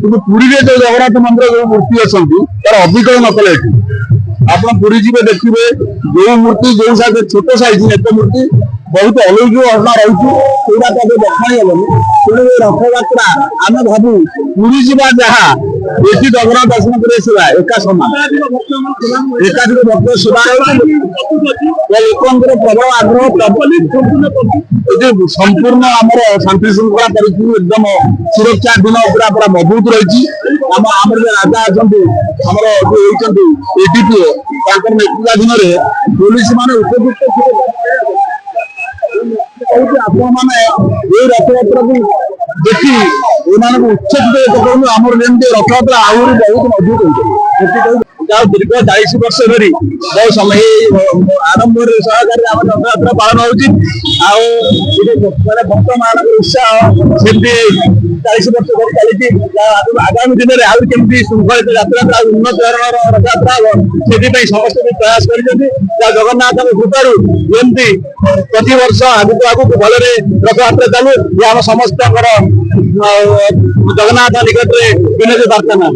କିନ୍ତୁ ପୁରୀରେ ଯୋଉ ଜଗନ୍ନାଥ ମନ୍ଦିର ଯୋଉ ମୂର୍ତ୍ତି ଅଛନ୍ତି ତାର ଅବିକଳ ନକଲେ ଏଠି ଆପଣ ପୁରୀ ଯିବେ ଦେଖିବେ ଯୋଉ ମୂର୍ତ୍ତି ଯୋଉ ସାଇଜ ଛୋଟ ସାଇଜ ଏତେ ମୂର୍ତ୍ତି ବହୁତ ଅଲୌକିକ ଘଟଣା ରହିଛି ସେଗୁଡା ତ ଦେଖାଇ ହବନି। ତେଣୁ ଏ ରଥଯାତ୍ରା ଆମେ ଭାବୁ ପୁରୀ ଯିବା ଯାହା ଏଠି ଜଗନ୍ନାଥ ଦର୍ଶନ କରିବା ସେବା ଏକା ସମାନ। ଏକାଧିକ ଭକ୍ତ ସେବା ଲୋକଙ୍କର ପ୍ରବଳ ଆଗ୍ରହ ସମ୍ପୂର୍ଣ୍ଣ ଆମର ଶାନ୍ତି ଶୃଙ୍ଖଳା ପରିସ୍ଥିତି ଏକଦମ ସୁରକ୍ଷା ଦିନ ପୁରା ପୁରା ମଜବୁତ ରହିଛି। ଆମର ଯେ ରାଜା ଅଛନ୍ତି ଆମର ଯୋଉ ହେଇଛନ୍ତି ଏଡିପିଓ ତାଙ୍କର ନେତୃତ୍ୱାଧୀନରେ ପୋଲିସ ମାନେ ଉପଯୁକ୍ତ ଆପଣ ମାନେ ଏଇ ରଥଯାତ୍ରାକୁ ଦେଖି ଏମାନଙ୍କୁ ଉଚ୍ଚେଜିତ କରନ୍ତୁ। ଆମର ଯେମିତି ରଥଯାତ୍ରା ଆହୁରି ବହୁତ ମଜବୁତ ହୋଇଛି। ଯାହା ଦୀର୍ଘ 40 ବର୍ଷ ଧରି ବହୁ ସମୟ ଆରମ୍ଭରେ ସହକାରେ ଆମ ରଥଯାତ୍ରା ପାଳନ ହଉଛି। ଆଉ ମାନେ ଭକ୍ତମାନଙ୍କର ଉତ୍ସାହ ସେମିତି 40 ବର୍ଷ ଧରି ଚାଲିଛି। ଆଗାମୀ ଦିନରେ ଆହୁରି କେମିତି ଶୃଙ୍ଖଳିତ ଯାତ୍ରା ଉନ୍ନତ ଧରଣର ରଥଯାତ୍ରା ହବ ସେଥିପାଇଁ ସମସ୍ତେ ବି ପ୍ରୟାସ କରିଛନ୍ତି। ଯାହା ଜଗନ୍ନାଥଙ୍କ କୃପାରୁ ଯେମିତି ପ୍ରତିବର୍ଷ ଆଗକୁ ଆଗକୁ ଭଲରେ ରଥଯାତ୍ରା ଚାଲୁ ଏ ଆମ ସମସ୍ତଙ୍କର ଜଗନ୍ନାଥ ନିକଟରେ ବିନତି ପ୍ରାର୍ଥନା।